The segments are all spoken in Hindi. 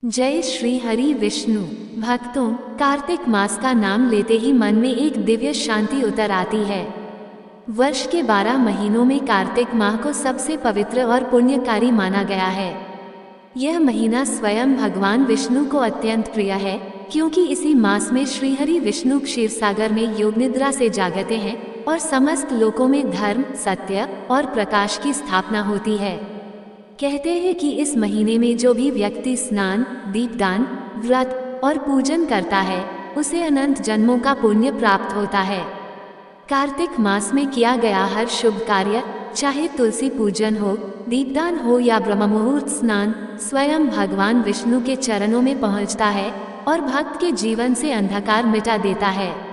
जय श्री हरि विष्णु भक्तों, कार्तिक मास का नाम लेते ही मन में एक दिव्य शांति उतर आती है। वर्ष के 12 महीनों में कार्तिक माह को सबसे पवित्र और पुण्यकारी माना गया है। यह महीना स्वयं भगवान विष्णु को अत्यंत प्रिय है, क्योंकि इसी मास में श्रीहरि विष्णु क्षीरसागर में योग निद्रा से जागते हैं और समस्त लोकों में धर्म, सत्य और प्रकाश की स्थापना होती है। कहते हैं कि इस महीने में जो भी व्यक्ति स्नान, दीपदान, व्रत और पूजन करता है, उसे अनंत जन्मों का पुण्य प्राप्त होता है। कार्तिक मास में किया गया हर शुभ कार्य, चाहे तुलसी पूजन हो, दीपदान हो या ब्रह्ममुहूर्त स्नान, स्वयं भगवान विष्णु के चरणों में पहुंचता है और भक्त के जीवन से अंधकार मिटा देता है।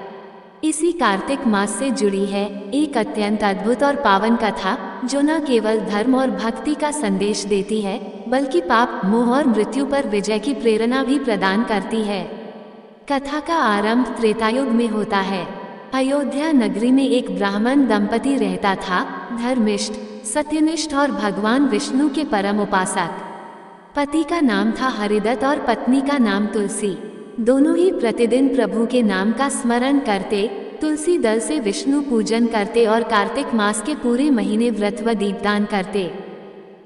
इसी कार्तिक मास से जुड़ी है एक अत्यंत अद्भुत और पावन कथा, जो न केवल धर्म और भक्ति का संदेश देती है, बल्कि पाप, मोह और मृत्यु पर विजय की प्रेरणा भी प्रदान करती है। कथा का आरंभ त्रेतायुग में होता है। अयोध्या नगरी में एक ब्राह्मण दंपति रहता था, धर्मिष्ठ, सत्यनिष्ठ और भगवान विष्णु के परम उपासक। पति का नाम था हरिदत्त और पत्नी का नाम तुलसी। दोनों ही प्रतिदिन प्रभु के नाम का स्मरण करते, तुलसी दल से विष्णु पूजन करते और कार्तिक मास के पूरे महीने व्रत व दीपदान करते।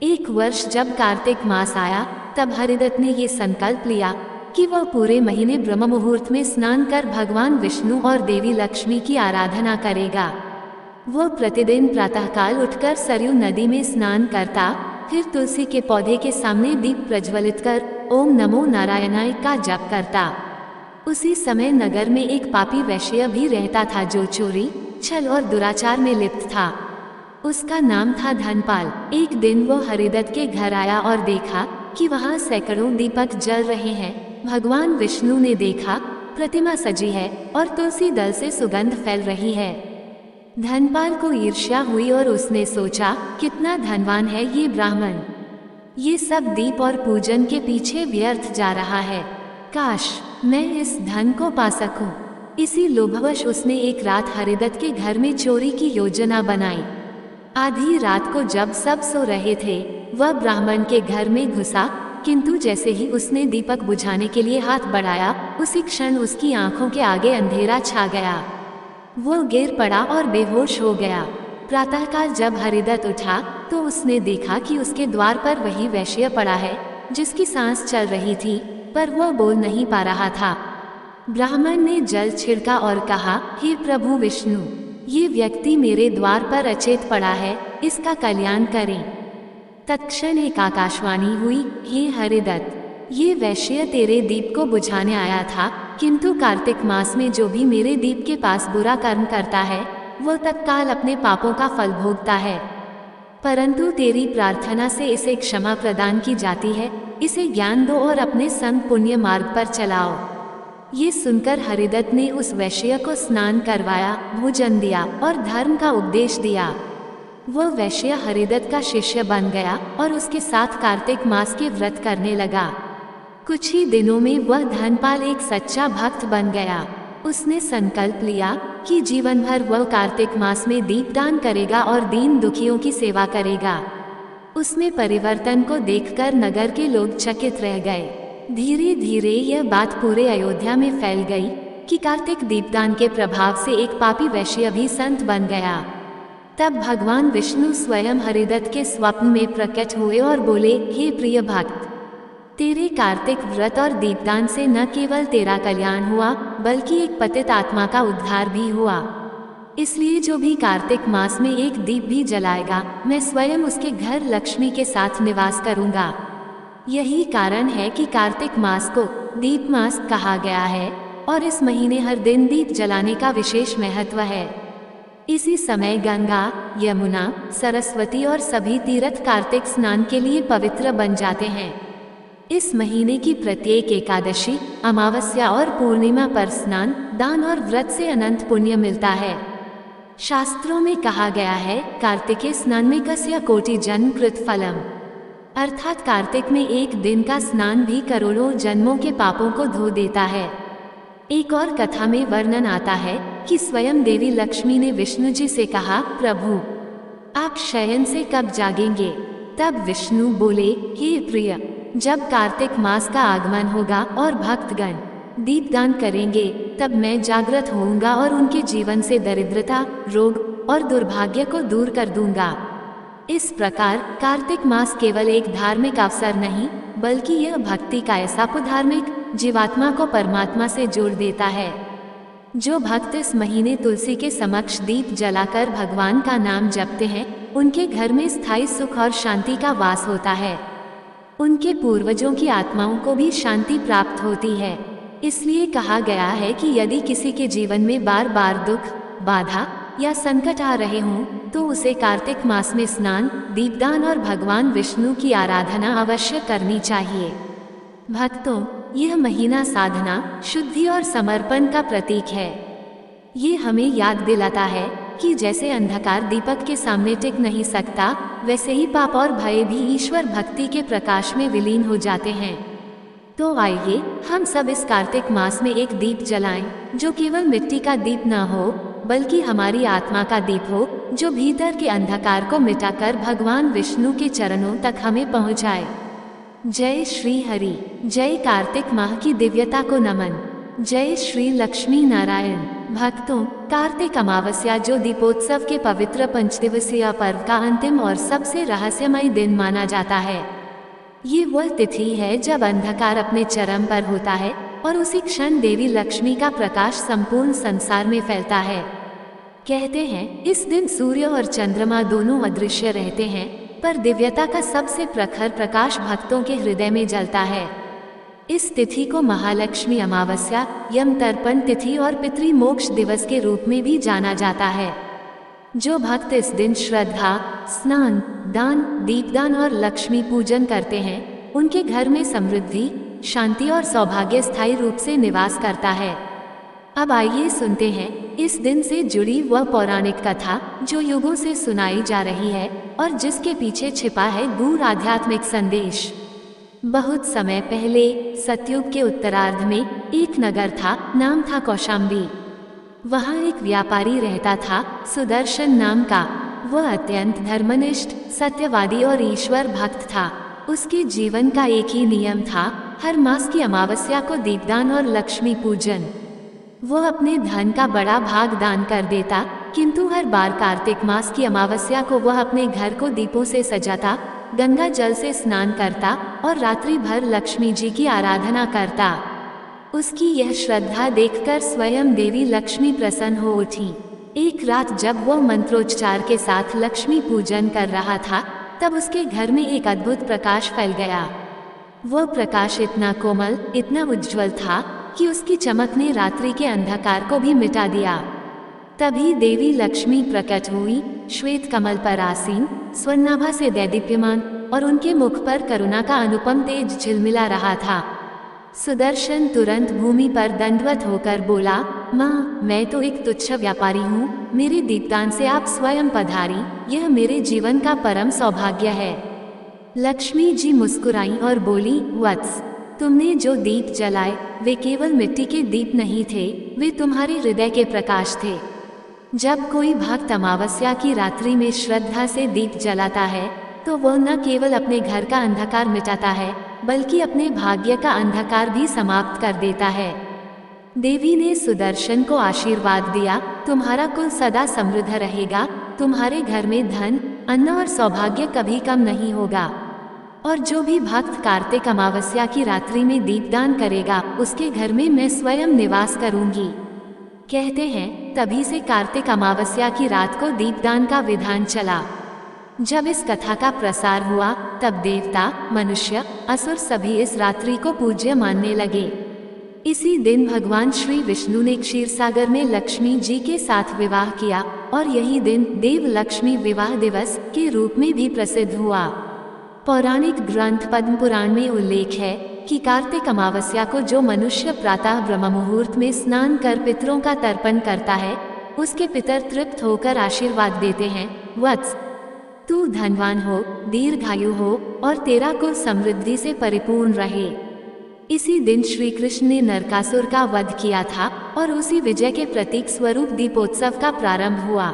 एक वर्ष जब कार्तिक मास आया, तब हरिदत्त ने ये संकल्प लिया कि वह पूरे महीने ब्रह्म मुहूर्त में स्नान कर भगवान विष्णु और देवी लक्ष्मी की आराधना करेगा। वह प्रतिदिन प्रातःकाल उठकर सरयू नदी में स्नान करता, फिर तुलसी के पौधे के सामने दीप प्रज्वलित कर ओम नमो नारायणाय का जप करता। उसी समय नगर में एक पापी वैश्य भी रहता था, जो चोरी, छल और दुराचार में लिप्त था। उसका नाम था धनपाल। एक दिन वो हरिदत्त के घर आया और देखा कि वहाँ सैकड़ों दीपक जल रहे हैं। भगवान विष्णु ने देखा, प्रतिमा सजी है और तुलसी दल से सुगंध फैल रही है। धनपाल को ईर्ष्या हुई और उसने सोचा, कितना धनवान है ये ब्राह्मण, ये सब दीप और पूजन के पीछे व्यर्थ जा रहा है। काश मैं इस धन को पा सकूं। इसी लोभवश उसने एक रात हरिदत्त के घर में चोरी की योजना बनाई। आधी रात को जब सब सो रहे थे, वह ब्राह्मण के घर में घुसा, किंतु जैसे ही उसने दीपक बुझाने के लिए हाथ बढ़ाया, उसी क्षण उसकी आंखों के आगे अंधेरा छा गया। वो गिर पड़ा और बेहोश हो गया। प्रातःकाल जब हरिदत्त उठा तो उसने देखा कि उसके द्वार पर वही वैश्य पड़ा है, जिसकी सांस चल रही थी, पर वह बोल नहीं पा रहा था। ब्राह्मण ने जल छिड़का और कहा, हे प्रभु विष्णु, ये व्यक्ति मेरे द्वार पर अचेत पड़ा है, इसका कल्याण करें। तत्क्षण एक आकाशवाणी हुई, हे हरिदत्त, ये वैश्य तेरे दीप को बुझाने आया था, किंतु कार्तिक मास में जो भी मेरे दीप के पास बुरा कर्म करता है, वह तत्काल अपने पापों का फल भोगता है। परंतु तेरी प्रार्थना से इसे क्षमा प्रदान की जाती है। इसे ज्ञान दो और अपने संग पुण्य मार्ग पर चलाओ। ये सुनकर हरिदत्त ने उस वैश्य को स्नान करवाया, भोजन दिया और धर्म का उपदेश दिया। वह वैश्य हरिदत्त का शिष्य बन गया और उसके साथ कार्तिक मास के व्रत करने लगा। कुछ ही दिनों में वह धनपाल एक सच्चा भक्त बन गया। उसने संकल्प लिया कि जीवन भर वह कार्तिक मास में दीपदान करेगा और दीन दुखियों की सेवा करेगा। उसमें परिवर्तन को देखकर नगर के लोग चकित रह गए। धीरे धीरे यह बात पूरे अयोध्या में फैल गई कि कार्तिक दीपदान के प्रभाव से एक पापी वैश्य भी संत बन गया। तब भगवान विष्णु स्वयं हरिदत्त के स्वप्न में प्रकट हुए और बोले, हे प्रिय भक्त, तेरे कार्तिक व्रत और दीपदान से न केवल तेरा कल्याण हुआ, बल्कि एक पतित आत्मा का उद्धार भी हुआ। इसलिए जो भी कार्तिक मास में एक दीप भी जलाएगा, मैं स्वयं उसके घर लक्ष्मी के साथ निवास करूंगा। यही कारण है कि कार्तिक मास को दीप मास कहा गया है और इस महीने हर दिन दीप जलाने का विशेष महत्व है। इसी समय गंगा, यमुना, सरस्वती और सभी तीर्थ कार्तिक स्नान के लिए पवित्र बन जाते हैं। इस महीने की प्रत्येक एकादशी, अमावस्या और पूर्णिमा पर स्नान, दान और व्रत से अनंत पुण्य मिलता है। शास्त्रों में कहा गया है, कार्तिके स्नान में कस्य कोटि जन्म कृत फलम, अर्थात कार्तिक में एक दिन का स्नान भी करोड़ों जन्मों के पापों को धो देता है। एक और कथा में वर्णन आता है कि स्वयं देवी लक्ष्मी ने विष्णु जी से कहा, प्रभु आप शयन से कब जागेंगे? तब विष्णु बोले, हे प्रिय, जब कार्तिक मास का आगमन होगा और भक्तगण दीपदान करेंगे, तब मैं जागृत होऊंगा और उनके जीवन से दरिद्रता, रोग और दुर्भाग्य को दूर कर दूंगा। इस प्रकार कार्तिक मास केवल एक धार्मिक अवसर नहीं, बल्कि यह भक्ति का ऐसा धार्मिक जीवात्मा को परमात्मा से जोड़ देता है। जो भक्त इस महीने तुलसी के समक्ष दीप जलाकर भगवान का नाम जपते हैं, उनके घर में स्थायी सुख और शांति का वास होता है। उनके पूर्वजों की आत्माओं को भी शांति प्राप्त होती है। इसलिए कहा गया है कि यदि किसी के जीवन में बार बार दुख, बाधा या संकट आ रहे हों, तो उसे कार्तिक मास में स्नान, दीपदान और भगवान विष्णु की आराधना अवश्य करनी चाहिए। भक्तों, यह महीना साधना, शुद्धि और समर्पण का प्रतीक है। ये हमें याद दिलाता है कि जैसे अंधकार दीपक के सामने टिक नहीं सकता, वैसे ही पाप और भय भी ईश्वर भक्ति के प्रकाश में विलीन हो जाते हैं। तो आइए हम सब इस कार्तिक मास में एक दीप जलाएं, जो केवल मिट्टी का दीप ना हो, बल्कि हमारी आत्मा का दीप हो, जो भीतर के अंधकार को मिटाकर भगवान विष्णु के चरणों तक हमें पहुंचाए। जय श्री हरि। जय कार्तिक माह की दिव्यता को नमन। जय श्री लक्ष्मी नारायण। भक्तों, कार्तिक अमावस्या जो दीपोत्सव के पवित्र पंचदिवसीय पर्व का अंतिम और सबसे रहस्यमय दिन माना जाता है। ये वह तिथि है जब अंधकार अपने चरम पर होता है और उसी क्षण देवी लक्ष्मी का प्रकाश संपूर्ण संसार में फैलता है। कहते हैं इस दिन सूर्य और चंद्रमा दोनों अदृश्य रहते हैं, पर दिव्यता का सबसे प्रखर प्रकाश भक्तों के हृदय में जलता है। इस तिथि को महालक्ष्मी अमावस्या, यम तर्पण तिथि और पितृ मोक्ष दिवस के रूप में भी जाना जाता है। जो भक्त इस दिन श्रद्धा, स्नान, दान, दीपदान और लक्ष्मी पूजन करते हैं, उनके घर में समृद्धि, शांति और सौभाग्य स्थायी रूप से निवास करता है। अब आइए सुनते हैं इस दिन से जुड़ी वह पौराणिक कथा जो युगों से सुनाई जा रही है और जिसके पीछे छिपा है गूढ़ आध्यात्मिक संदेश। बहुत समय पहले सतयुग के उत्तरार्ध में एक नगर था, नाम था कौशाम्बी। वहाँ एक व्यापारी रहता था, सुदर्शन नाम का। वह अत्यंत धर्मनिष्ठ, सत्यवादी और ईश्वर भक्त था। उसके जीवन का एक ही नियम था, हर मास की अमावस्या को दीपदान और लक्ष्मी पूजन। वह अपने धन का बड़ा भाग दान कर देता, किंतु हर बार कार्तिक मास की अमावस्या को वह अपने घर को दीपों से सजाता, गंगा जल से स्नान करता और रात्रि भर लक्ष्मी जी की आराधना करता। उसकी यह श्रद्धा देखकर स्वयं देवी लक्ष्मी प्रसन्न हो उठी। एक रात जब वह मंत्रोच्चार के साथ लक्ष्मी पूजन कर रहा था, तब उसके घर में एक अद्भुत प्रकाश फैल गया। वह प्रकाश इतना कोमल, इतना उज्ज्वल था कि उसकी चमक ने रात्रि के अंधकार को भी मिटा दिया। तभी देवी लक्ष्मी प्रकट हुई, श्वेत कमल पर आसीन, स्वर्णाभा से दैदीप्यमान, और उनके मुख पर करुणा का अनुपम तेज झिलमिला रहा था। सुदर्शन तुरंत भूमि पर दंडवत होकर बोला, माँ, मैं तो एक तुच्छ व्यापारी हूँ, मेरे दीपदान से आप स्वयं पधारी, यह मेरे जीवन का परम सौभाग्य है। लक्ष्मी जी मुस्कुराई और बोली, वत्स, तुमने जो दीप जलाए वे केवल मिट्टी के दीप नहीं थे, वे तुम्हारे हृदय के प्रकाश थे। जब कोई भक्त अमावस्या की रात्रि में श्रद्धा से दीप जलाता है, तो वह न केवल अपने घर का अंधकार मिटाता है, बल्कि अपने भाग्य का अंधकार भी समाप्त कर देता है। देवी ने सुदर्शन को आशीर्वाद दिया, तुम्हारा कुल सदा समृद्ध रहेगा, तुम्हारे घर में धन, अन्न और सौभाग्य कभी कम नहीं होगा। और जो भी भक्त कार्तिक अमावस्या की रात्रि में दीपदान करेगा, उसके घर में मैं स्वयं निवास करूंगी। कहते हैं तभी से कार्तिक अमावस्या की रात को दीपदान का विधान चला। जब इस कथा का प्रसार हुआ, तब देवता, मनुष्य, असुर सभी इस रात्रि को पूज्य मानने लगे। इसी दिन भगवान श्री विष्णु ने क्षीरसागर में लक्ष्मी जी के साथ विवाह किया और यही दिन देव लक्ष्मी विवाह दिवस के रूप में भी प्रसिद्ध हुआ। पौराणिक ग्रंथ पद्म पुराण में उल्लेख है कि कार्तिक अमावस्या को जो मनुष्य प्रातः ब्रह्म मुहूर्त में स्नान कर पितरों का तर्पण करता है, उसके पितर तृप्त होकर आशीर्वाद देते हैं, वत्स, तू धनवान हो, दीर्घायु हो और तेरा कुल समृद्धि से परिपूर्ण रहे। इसी दिन श्री कृष्ण ने नरकासुर का वध किया था और उसी विजय के प्रतीक स्वरूप दीपोत्सव का प्रारंभ हुआ।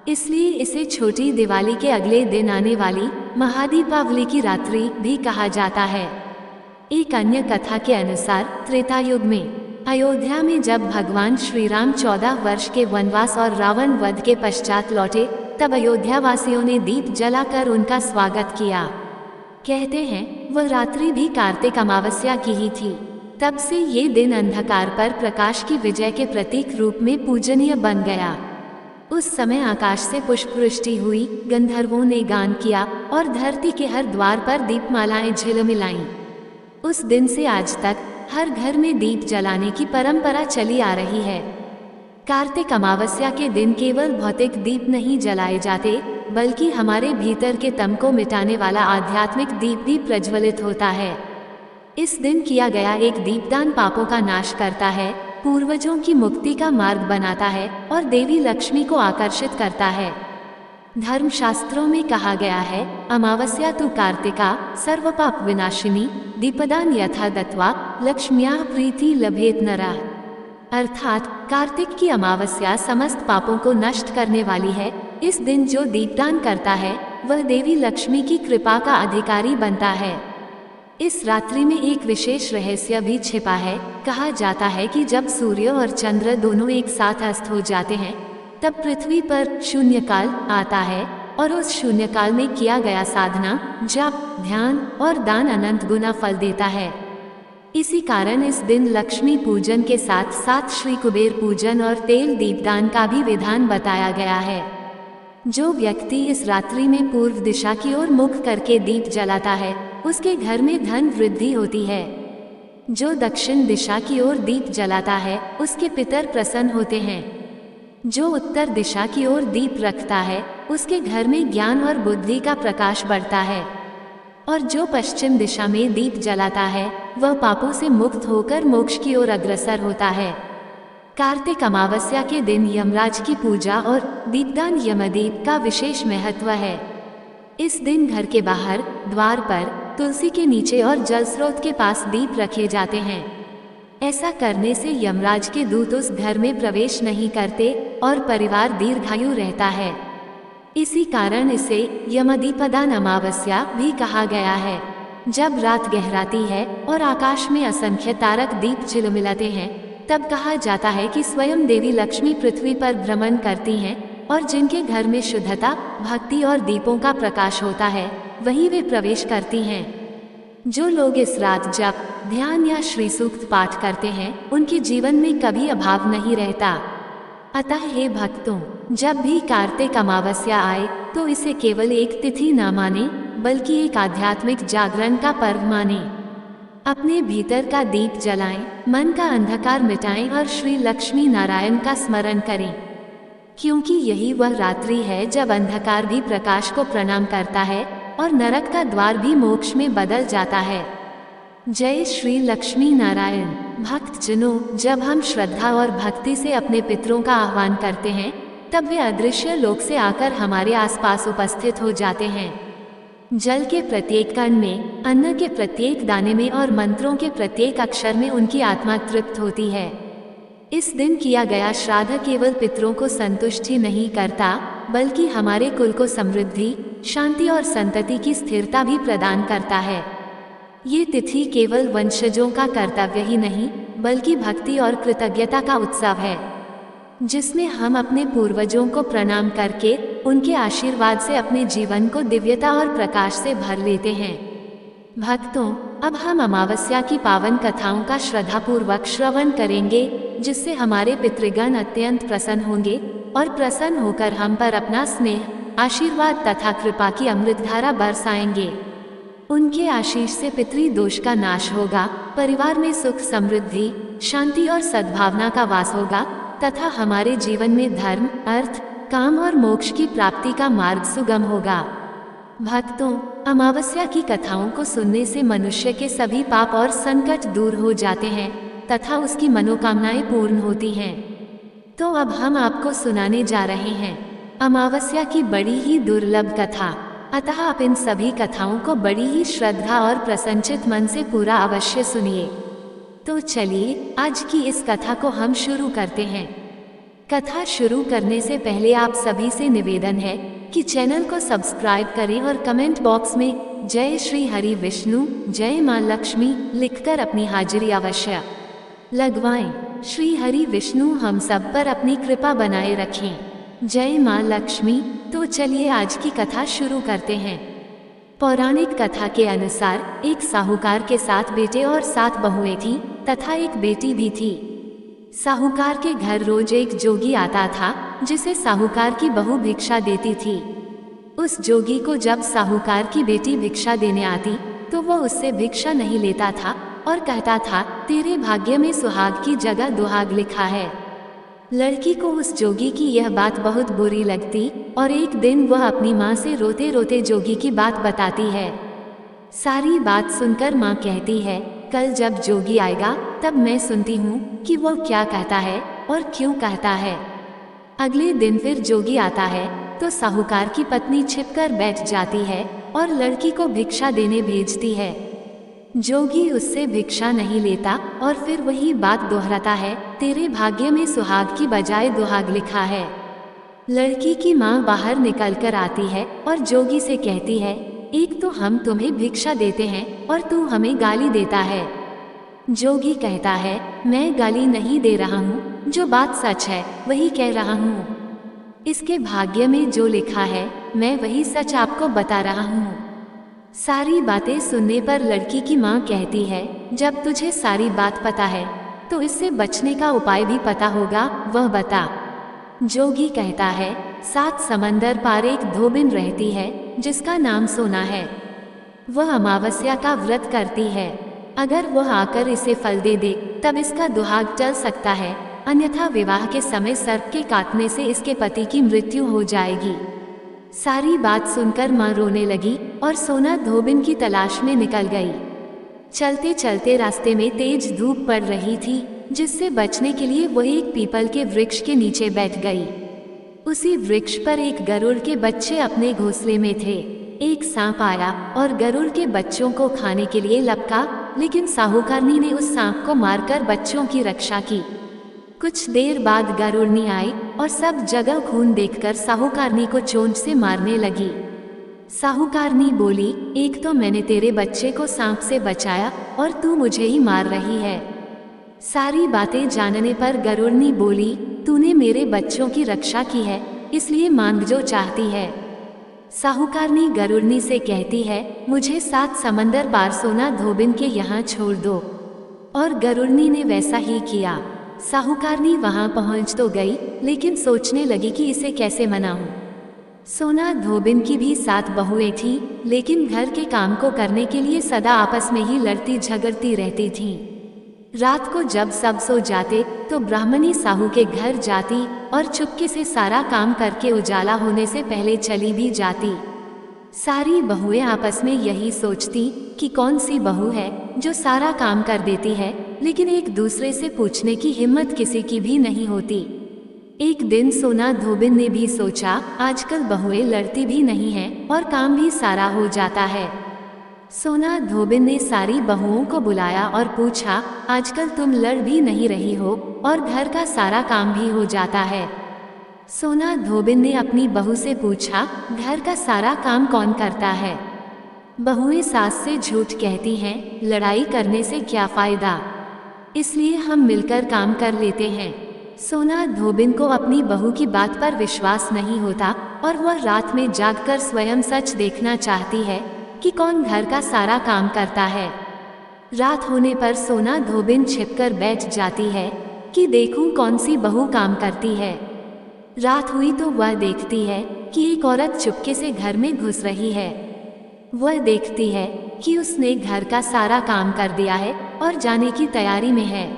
इसलिए इसे छोटी दिवाली के अगले दिन आने वाली महादीपावली की रात्रि भी कहा जाता है। एक अन्य कथा के अनुसार त्रेता युग में अयोध्या में जब भगवान श्री राम 14 वर्ष के वनवास और रावण वध के पश्चात लौटे, तब अयोध्या वासियों ने दीप जलाकर उनका स्वागत किया। कहते हैं वह रात्रि भी कार्तिक अमावस्या की ही थी। तब से ये दिन अंधकार पर प्रकाश की विजय के प्रतीक रूप में पूजनीय बन गया। उस समय आकाश से पुष्पवृष्टि हुई, गंधर्वों ने गान किया और धरती के हर द्वार पर दीपमालाएं झिलमिलाईं। उस दिन से आज तक हर घर में दीप जलाने की परंपरा चली आ रही है। कार्तिक अमावस्या के दिन केवल भौतिक दीप नहीं जलाए जाते, बल्कि हमारे भीतर के तम को मिटाने वाला आध्यात्मिक दीप भी प्रज्वलित होता है। इस दिन किया गया एक दीपदान पापों का नाश करता है, पूर्वजों की मुक्ति का मार्ग बनाता है और देवी लक्ष्मी को आकर्षित करता है। धर्मशास्त्रों में कहा गया है, अमावस्या तु कार्तिका सर्वपाप विनाशिनी दीपदान यथा दत्वा लक्ष्म्याः प्रीति लभेत नरः। अर्थात कार्तिक की अमावस्या समस्त पापों को नष्ट करने वाली है। इस दिन जो दीपदान करता है वह देवी लक्ष्मी की कृपा का अधिकारी बनता है। इस रात्रि में एक विशेष रहस्य भी छिपा है। कहा जाता है कि जब सूर्य और चंद्र दोनों एक साथ अस्त हो जाते हैं, तब पृथ्वी पर शून्यकाल आता है और उस शून्यकाल में किया गया साधना, जप, ध्यान और दान अनंत गुना फल देता है। इसी कारण इस दिन लक्ष्मी पूजन के साथ साथ श्री कुबेर पूजन और तेल दीपदान का भी विधान बताया गया है। जो व्यक्ति इस रात्रि में पूर्व दिशा की ओर मुख करके दीप जलाता है, उसके घर में धन वृद्धि होती है। जो दक्षिण दिशा की ओर दीप जलाता है, उसके पितर प्रसन्न होते हैं। जो उत्तर दिशा की ओर दीप रखता है, उसके घर में ज्ञान और बुद्धि का प्रकाश बढ़ता है। और जो पश्चिम दिशा में दीप जलाता है, वह पापों से मुक्त होकर मोक्ष की ओर अग्रसर होता है। कार्तिक अमावस्या के दिन यमराज की पूजा और दीपदान यमदीप का विशेष महत्व है। इस दिन घर के बाहर, द्वार पर, तुलसी के नीचे और जल स्रोत के पास दीप रखे जाते हैं। ऐसा करने से यमराज के दूत उस घर में प्रवेश नहीं करते और परिवार दीर्घायु रहता है। इसी कारण इसे यमदीपदान अमावस्या भी कहा गया है। जब रात गहराती है और आकाश में असंख्य तारक दीप झिलमिलाते हैं, तब कहा जाता है कि स्वयं देवी लक्ष्मी पृथ्वी पर भ्रमण करती हैं और जिनके घर में शुद्धता, भक्ति और दीपों का प्रकाश होता है, वहीं वे प्रवेश करती हैं। जो लोग इस रात जप, ध्यान या श्री सूक्त पाठ करते हैं, उनके जीवन में कभी अभाव नहीं रहता। अतः हे भक्तों, जब भी कार्तिक अमावस्या आए तो इसे केवल एक तिथि न माने, बल्कि एक आध्यात्मिक जागरण का पर्व माने। अपने भीतर का दीप जलाएं, मन का अंधकार मिटाएं और श्री लक्ष्मी नारायण का स्मरण करें, क्योंकि यही वह रात्रि है जब अंधकार भी प्रकाश को प्रणाम करता है और नरक का द्वार भी मोक्ष में बदल जाता है। जय श्री लक्ष्मी नारायण। भक्तजनों, जब हम श्रद्धा और भक्ति से अपने पितरों का आह्वान करते हैं, तब वे अदृश्य लोक से आकर हमारे आसपास उपस्थित हो जाते हैं। जल के प्रत्येक कण में, अन्न के प्रत्येक दाने में और मंत्रों के प्रत्येक अक्षर में उनकी आत्मा तृप्त होती है। इस दिन किया गया श्राद्ध केवल पितरों को संतुष्ट ही नहीं करता, बल्कि हमारे कुल को समृद्धि, शांति और संतति की स्थिरता भी प्रदान करता है। ये तिथि केवल वंशजों का कर्तव्य ही नहीं, बल्कि भक्ति और कृतज्ञता का उत्सव है, जिसमें हम अपने पूर्वजों को प्रणाम करके उनके आशीर्वाद से अपने जीवन को दिव्यता और प्रकाश से भर लेते हैं। भक्तों, अब हम अमावस्या की पावन कथाओं का श्रद्धापूर्वक श्रवण करेंगे, जिससे हमारे पितृगण अत्यंत प्रसन्न होंगे और प्रसन्न होकर हम पर अपना स्नेह, आशीर्वाद तथा कृपा की अमृतधारा बरसाएंगे। उनके आशीष से पितृदोष का नाश होगा, परिवार में सुख, समृद्धि, शांति और सद्भावना का वास होगा तथा हमारे जीवन में धर्म, अर्थ, काम और मोक्ष की प्राप्ति का मार्ग सुगम होगा। भक्तों, अमावस्या की कथाओं को सुनने से मनुष्य के सभी पाप और संकट दूर हो जाते हैं तथा उसकी मनोकामनाएं पूर्ण होती हैं। तो अब हम आपको सुनाने जा रहे हैं अमावस्या की बड़ी ही दुर्लभ कथा। अतः आप इन सभी कथाओं को बड़ी ही श्रद्धा और प्रसन्नचित मन से पूरा अवश्य सुनिए। तो चलिए आज की इस कथा को हम शुरू करते हैं। कथा शुरू करने से पहले आप सभी से निवेदन है कि चैनल को सब्सक्राइब करें और कमेंट बॉक्स में जय श्री हरि विष्णु, जय मां लक्ष्मी लिखकर अपनी हाजिरी अवश्य लगवाएं। श्री हरि विष्णु हम सब पर अपनी कृपा बनाए रखें। जय मां लक्ष्मी। तो चलिए आज की कथा शुरू करते हैं। पौराणिक कथा के अनुसार एक साहूकार के 7 बेटे और 7 बहुएं थीं तथा एक बेटी भी थी। साहूकार के घर रोज एक जोगी आता था जिसे साहूकार की बहू भिक्षा देती थी। उस जोगी को जब साहूकार की बेटी भिक्षा देने आती तो वो उससे भिक्षा नहीं लेता था और कहता था, तेरे भाग्य में सुहाग की जगह दुहाग लिखा है। लड़की को उस जोगी की यह बात बहुत बुरी लगती और एक दिन वह अपनी माँ से रोते रोते जोगी की बात बताती है। सारी बात सुनकर माँ कहती है, कल जब जोगी आएगा तब मैं सुनती हूँ कि वो क्या कहता है और क्यों कहता है। अगले दिन फिर जोगी आता है तो साहूकार की पत्नी छिपकर बैठ जाती है और लड़की को भिक्षा देने भेजती है। जोगी उससे भिक्षा नहीं लेता और फिर वही बात दोहराता है, तेरे भाग्य में सुहाग की बजाय दुहाग लिखा है। लड़की की माँ बाहर निकलकर आती है और जोगी से कहती है, एक तो हम तुम्हें भिक्षा देते हैं और तू हमें गाली देता है। जोगी कहता है, मैं गाली नहीं दे रहा हूँ, जो बात सच है वही कह रहा हूँ। इसके भाग्य में जो लिखा है मैं वही सच आपको बता रहा हूँ। सारी बातें सुनने पर लड़की की माँ कहती है, जब तुझे सारी बात पता है तो इससे बचने का उपाय भी पता होगा, वह बता। जोगी कहता है, 7 समंदर पार एक धोबिन रहती है जिसका नाम सोना है। वह अमावस्या का व्रत करती है। अगर वह आकर इसे फल दे दे तब इसका दुहाग चल सकता है, अन्यथा विवाह के समय सर्प के काटने से इसके पति की मृत्यु हो जाएगी। सारी बात सुनकर माँ रोने लगी और सोना धोबिन की तलाश में निकल गई। चलते चलते रास्ते में तेज धूप पड़ रही थी, जिससे बचने के लिए वह एक पीपल के वृक्ष के नीचे बैठ गई। उसी वृक्ष पर एक गरुड़ के बच्चे अपने घोंसले में थे। एक सांप आया और गरुड़ के बच्चों को खाने के लिए लपका, लेकिन साहूकारनी ने उस सांप को मारकर बच्चों की रक्षा की। कुछ देर बाद गरुड़नी आई और सब जगह खून देखकर साहूकारनी को चोंच से मारने लगी। साहूकारनी बोली, एक तो मैंने तेरे बच्चे को सांप से बचाया और तू मुझे ही मार रही है। सारी बातें जानने पर गरुड़नी बोली, तूने मेरे बच्चों की रक्षा की है, इसलिए मांग जो चाहती है। साहूकारनी गरुड़नी से कहती है, मुझे 7 समंदर पार सोना धोबिन के यहाँ छोड़ दो। और गरुड़नी ने वैसा ही किया। साहूकारनी वहां पहुंच तो गई, लेकिन सोचने लगी कि इसे कैसे मनाऊं। सोना धोबिन की भी 7 बहुएं थीं, लेकिन घर के काम को करने के लिए सदा आपस में ही लड़ती झगड़ती रहती थीं। रात को जब सब सो जाते तो ब्राह्मणी साहू के घर जाती और चुपके से सारा काम करके उजाला होने से पहले चली भी जाती। सारी बहुएं आपस में यही सोचती कि कौन सी बहू है जो सारा काम कर देती है, लेकिन एक दूसरे से पूछने की हिम्मत किसी की भी नहीं होती। एक दिन सोना धोबिन ने भी सोचा, आजकल बहुएं लड़ती भी नहीं हैं और काम भी सारा हो जाता है। सोना धोबिन ने सारी बहुओं को बुलाया और पूछा, आजकल तुम लड़ भी नहीं रही हो और घर का सारा काम भी हो जाता है। सोना धोबिन ने अपनी बहू से पूछा, घर का सारा काम कौन करता है? बहुएं सास से झूठ कहती हैं, लड़ाई करने से क्या फायदा, इसलिए हम मिलकर काम कर लेते हैं। सोना धोबिन को अपनी बहू की बात पर विश्वास नहीं होता और वह रात में जागकर स्वयं सच देखना चाहती है कि कौन घर का सारा काम करता है। रात होने पर सोना धोबिन छिपकर बैठ जाती है कि देखूं कौन सी बहू काम करती है। रात हुई तो वह देखती है कि एक औरत चुपके से घर में घुस रही है। वह देखती है कि उसने घर का सारा काम कर दिया है और जाने की तैयारी में है।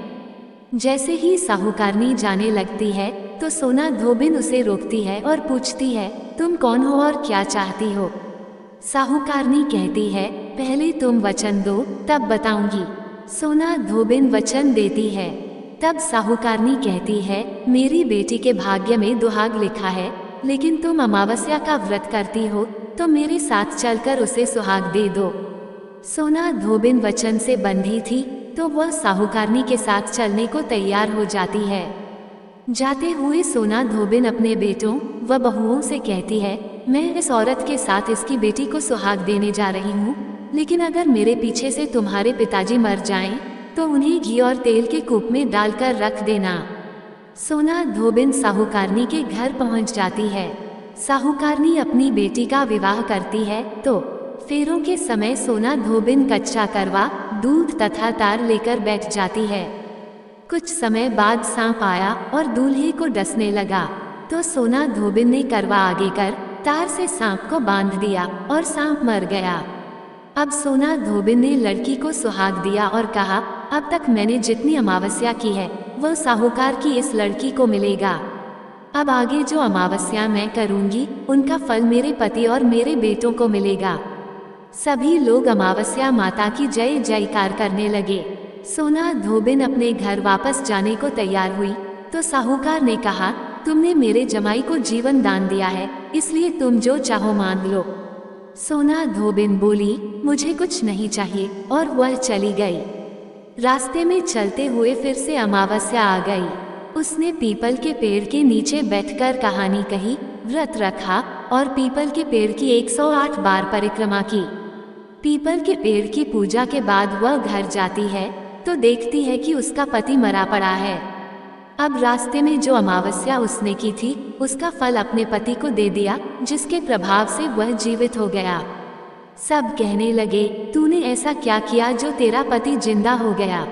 जैसे ही साहूकारनी जाने लगती है तो सोना धोबिन उसे रोकती है और पूछती है, तुम कौन हो और क्या चाहती हो? साहूकारनी कहती है, पहले तुम वचन दो तब बताऊंगी। सोना धोबिन वचन देती है। तब साहूकारनी कहती है, मेरी बेटी के भाग्य में दुहाग लिखा है, लेकिन तुम अमावस्या का व्रत करती हो तो मेरे साथ चलकर उसे सुहाग दे दो। सोना धोबिन वचन से बंधी थी तो वह साहूकारनी के साथ चलने को तैयार हो जाती है। जाते हुए सोना धोबिन अपने बेटों व बहुओं से कहती है, मैं इस औरत के साथ इसकी बेटी को सुहाग देने जा रही हूँ, लेकिन अगर मेरे पीछे से तुम्हारे पिताजी मर जाएं, तो उन्हें घी और तेल के कूप में डालकर रख देना। सोना धोबिन साहूकारनी के घर पहुंच जाती है। साहूकारनी अपनी बेटी का विवाह करती है तो फेरों के समय सोना धोबिन कच्चा करवा, दूध तथा तार लेकर बैठ जाती है। कुछ समय बाद सांप आया और दूल्हे को डसने लगा, तो सोना धोबिन ने करवा आगे कर तार से सांप को बांध दिया और सांप मर गया। अब सोना धोबिन ने लड़की को सुहाग दिया और कहा, अब तक मैंने जितनी अमावस्या की है वह साहूकार की इस लड़की को मिलेगा। अब आगे जो अमावस्या मैं करूंगी उनका फल मेरे पति और मेरे बेटों को मिलेगा। सभी लोग अमावस्या माता की जय जयकार करने लगे। सोना धोबिन अपने घर वापस जाने को तैयार हुई तो साहूकार ने कहा, तुमने मेरे जमाई को जीवन दान दिया है, इसलिए तुम जो चाहो मांग लो। सोना धोबिन बोली, मुझे कुछ नहीं चाहिए, और वह चली गई। रास्ते में चलते हुए फिर से अमावस्या आ गई। उसने पीपल के पेड़ के नीचे बैठकर कहानी कही, व्रत रखा और पीपल के पेड़ की 108 बार परिक्रमा की। पीपल के पेड़ की पूजा के बाद वह घर जाती है तो देखती है कि उसका पति मरा पड़ा है। अब रास्ते में जो अमावस्या उसने की थी उसका फल अपने पति को दे दिया, जिसके प्रभाव से वह जीवित हो गया। सब कहने लगे, तूने ऐसा क्या किया जो तेरा पति जिंदा हो गया?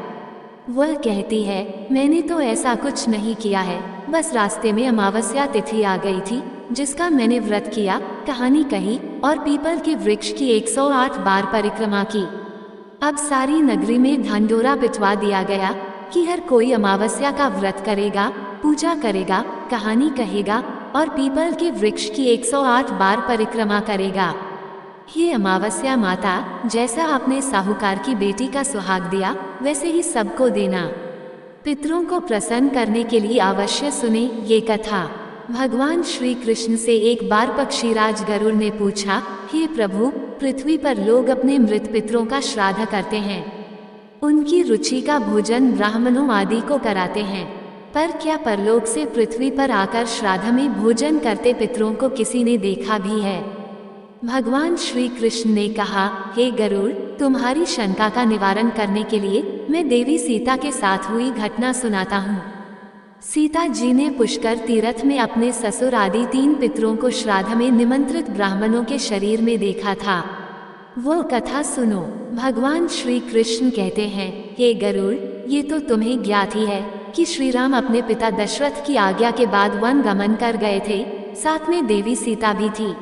वह कहती है, मैंने तो ऐसा कुछ नहीं किया है, बस रास्ते में अमावस्या तिथि आ गई थी जिसका मैंने व्रत किया, कहानी कही और पीपल के वृक्ष की 108 बार परिक्रमा की। अब सारी नगरी में ढंढोरा पिटवा दिया गया कि हर कोई अमावस्या का व्रत करेगा, पूजा करेगा, कहानी कहेगा और पीपल के वृक्ष की 108 बार परिक्रमा करेगा। हे अमावस्या माता, जैसा आपने साहूकार की बेटी का सुहाग दिया वैसे ही सबको देना। पितरों को प्रसन्न करने के लिए अवश्य सुने ये कथा। भगवान श्री कृष्ण से एक बार पक्षीराज गरुड़ ने पूछा, हे प्रभु, पृथ्वी पर लोग अपने मृत पितरों का श्राद्ध करते हैं, उनकी रुचि का भोजन ब्राह्मणों आदि को कराते हैं, पर क्या परलोक से पृथ्वी पर आकर श्राद्ध में भोजन करते पितरों को किसी ने देखा भी है? भगवान श्री कृष्ण ने कहा, हे गरुड़, तुम्हारी शंका का निवारण करने के लिए मैं देवी सीता के साथ हुई घटना सुनाता हूँ। सीता जी ने पुष्कर तीर्थ में अपने ससुर आदि 3 पितरों को श्राद्ध में निमंत्रित ब्राह्मणों के शरीर में देखा था। वो कथा सुनो। भगवान श्री कृष्ण कहते हैं, हे गरुड़, ये तो तुम्हें ज्ञात ही है कि श्री राम अपने पिता दशरथ की आज्ञा के बाद वन गमन कर गए थे, साथ में देवी सीता भी थी।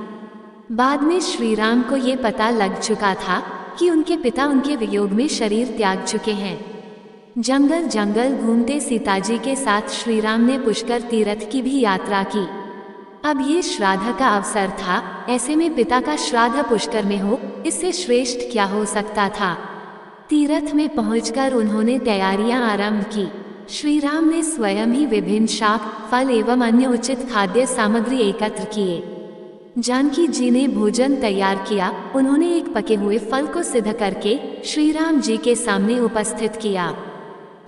बाद में श्री राम को ये पता लग चुका था कि उनके पिता उनके वियोग में शरीर त्याग चुके हैं। जंगल जंगल घूमते सीताजी के साथ श्री राम ने पुष्कर तीर्थ की भी यात्रा की। अब ये श्राद्ध का अवसर था, ऐसे में पिता का श्राद्ध पुष्कर में हो, इससे श्रेष्ठ क्या हो सकता था। तीर्थ में पहुंचकर उन्होंने तैयारियां आरंभ की। श्री राम ने स्वयं ही विभिन्न शाक, फल एवं अन्य उचित खाद्य सामग्री एकत्र किए। जानकी जी ने भोजन तैयार किया। उन्होंने एक पके हुए फल को सिद्ध करके श्री राम जी के सामने उपस्थित किया।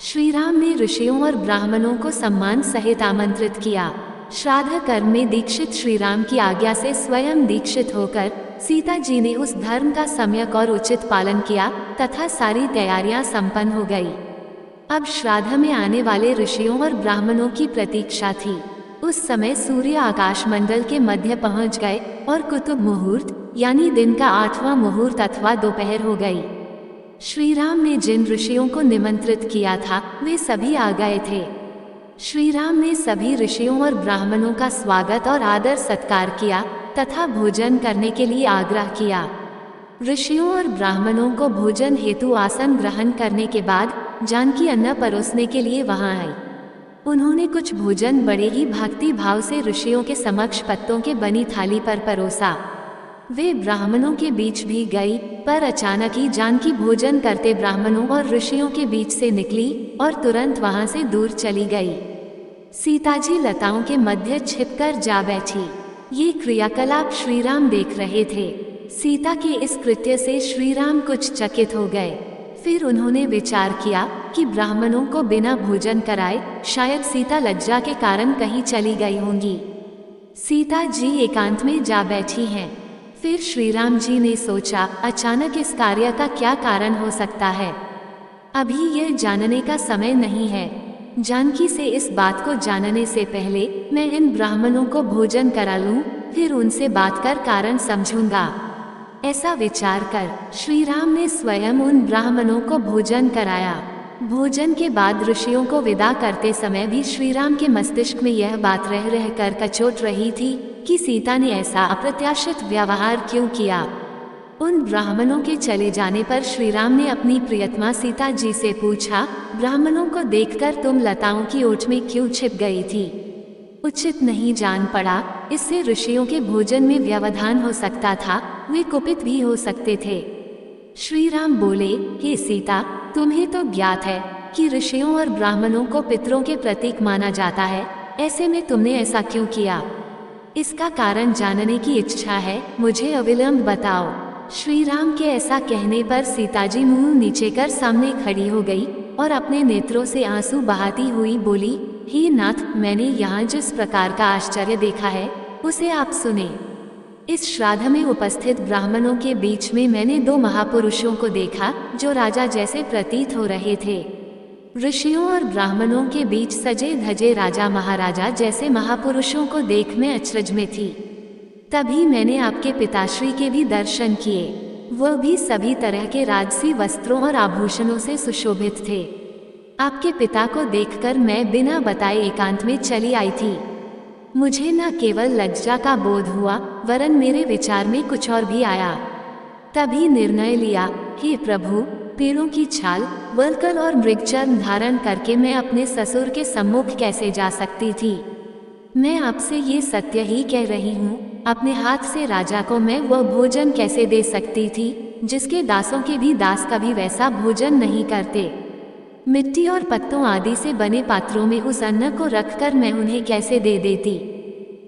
श्री राम ने ऋषियों और ब्राह्मणों को सम्मान सहित आमंत्रित किया। श्राद्ध कर्म में दीक्षित श्री राम की आज्ञा से स्वयं दीक्षित होकर सीता जी ने उस धर्म का सम्यक और उचित पालन किया तथा सारी तैयारियां संपन्न हो गई। अब श्राद्ध में आने वाले ऋषियों और ब्राह्मणों की प्रतीक्षा थी। उस समय सूर्य आकाश मंडल के मध्य पहुंच गए और कुतुब मुहूर्त यानी दिन का 8वां मुहूर्त अथवा दोपहर हो गई। श्री राम ने जिन ऋषियों को निमंत्रित किया था वे सभी आ गए थे। श्री राम ने सभी ऋषियों और ब्राह्मणों का स्वागत और आदर सत्कार किया तथा भोजन करने के लिए आग्रह किया। ऋषियों और ब्राह्मणों को भोजन हेतु आसन ग्रहण करने के बाद जानकी अन्न परोसने के लिए वहां आई। उन्होंने कुछ भोजन बड़े ही भक्ति भाव से ऋषियों के समक्ष पत्तों के बनी थाली पर परोसा। वे ब्राह्मणों के बीच भी गई, पर अचानक ही जानकी भोजन करते ब्राह्मणों और ऋषियों के बीच से निकली और तुरंत वहां से दूर चली गई। सीताजी लताओं के मध्य छिपकर जा बैठी। ये क्रियाकलाप श्री राम देख रहे थे। सीता के इस कृत्य से श्री राम कुछ चकित हो गए। फिर उन्होंने विचार किया, कि ब्राह्मणों को बिना भोजन कराए शायद सीता लज्जा के कारण कहीं चली गई होंगी। सीता जी एकांत में जा बैठी हैं। फिर श्री राम जी ने सोचा, अचानक इस कार्य का क्या कारण हो सकता है। अभी यह जानने का समय नहीं है। जानकी से इस बात को जानने से पहले मैं इन ब्राह्मणों को भोजन करा लूं, फिर उनसे बात कर कारण समझूंगा। ऐसा विचार कर श्री राम ने स्वयं उन ब्राह्मणों को भोजन कराया। भोजन के बाद ऋषियों को विदा करते समय भी श्री राम के मस्तिष्क में यह बात रह रह कर कचोट रही थी कि सीता ने ऐसा अप्रत्याशित व्यवहार क्यों किया। उन ब्राह्मणों के चले जाने पर श्री राम ने अपनी प्रियतमा सीता जी से पूछा, ब्राह्मणों को देखकर तुम लताओं की ओट में क्यों छिप गई थी? उचित नहीं जान पड़ा, इससे ऋषियों के भोजन में व्यवधान हो सकता था, वे कुपित भी हो सकते थे। श्री राम बोले, हे सीता, तुम्हें तो ज्ञात है कि ऋषियों और ब्राह्मणों को पितरों के प्रतीक माना जाता है, ऐसे में तुमने ऐसा क्यों किया? इसका कारण जानने की इच्छा है, मुझे अविलंब बताओ। श्री राम के ऐसा कहने पर सीता जी मुंह नीचे कर सामने खड़ी हो गई और अपने नेत्रों से आंसू बहाती हुई बोली, हे नाथ, मैंने यहाँ जिस प्रकार का आश्चर्य देखा है उसे आप सुने। इस श्राद्ध में उपस्थित ब्राह्मणों के बीच में मैंने दो महापुरुषों को देखा जो राजा जैसे प्रतीत हो रहे थे। ऋषियों और ब्राह्मणों के बीच सजे धजे राजा महाराजा जैसे महापुरुषों को देख मैं अचरज में थी। तभी मैंने आपके पिताश्री के भी दर्शन किए, वह भी सभी तरह के राजसी वस्त्रों और आभूषणों से सुशोभित थे। आपके पिता को देखकर मैं बिना बताए एकांत में चली आई थी। मुझे न केवल लज्जा का बोध हुआ, वरन मेरे विचार में कुछ और भी आया। तभी निर्णय लिया, हे प्रभु, पेड़ों की छाल, वल्कल और मृगचर्म धारण करके मैं अपने ससुर के सम्मुख कैसे जा सकती थी। मैं आपसे ये सत्य ही कह रही हूँ, अपने हाथ से राजा को मैं वह भोजन कैसे दे सकती थी जिसके दासों के भी दास कभी वैसा भोजन नहीं करते। मिट्टी और पत्तों आदि से बने पात्रों में उस अन्न को रखकर मैं उन्हें कैसे दे देती।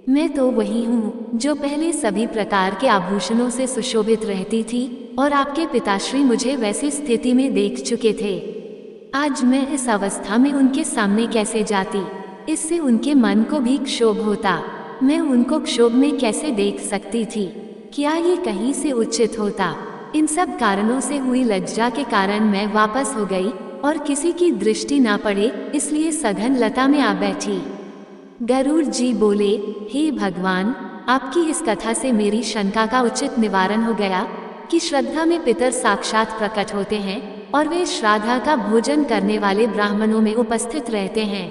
मैं तो वही हूँ जो पहले सभी प्रकार के आभूषणों से सुशोभित रहती थी और आपके पिताश्री मुझे वैसी स्थिति में देख चुके थे। आज मैं इस अवस्था में उनके सामने कैसे जाती, इससे उनके मन को भी क्षोभ होता। मैं उनको क्षोभ में कैसे देख सकती थी? क्या ये कहीं से उचित होता? इन सब कारणों से हुई लज्जा के कारण मैं वापस हो गई और किसी की दृष्टि ना पड़े इसलिए सघन लता में आ बैठी। गरुड़ जी बोले, हे भगवान, आपकी इस कथा से मेरी शंका का उचित निवारण हो गया कि श्रद्धा में पितर साक्षात प्रकट होते हैं और वे श्राद्ध का भोजन करने वाले ब्राह्मणों में उपस्थित रहते हैं।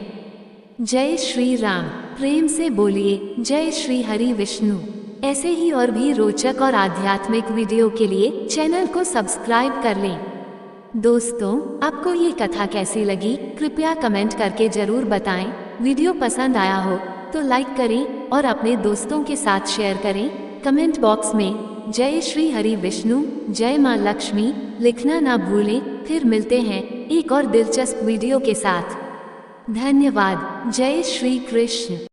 जय श्री राम। प्रेम से बोलिए, जय श्री हरि विष्णु। ऐसे ही और भी रोचक और आध्यात्मिक वीडियो के लिए चैनल को सब्सक्राइब कर लें। दोस्तों, आपको ये कथा कैसी लगी कृपया कमेंट करके जरूर बताएं। वीडियो पसंद आया हो तो लाइक करें और अपने दोस्तों के साथ शेयर करें। कमेंट बॉक्स में जय श्री हरि विष्णु, जय मां लक्ष्मी लिखना ना भूलें। फिर मिलते हैं एक और दिलचस्प वीडियो के साथ। धन्यवाद। जय श्री कृष्ण।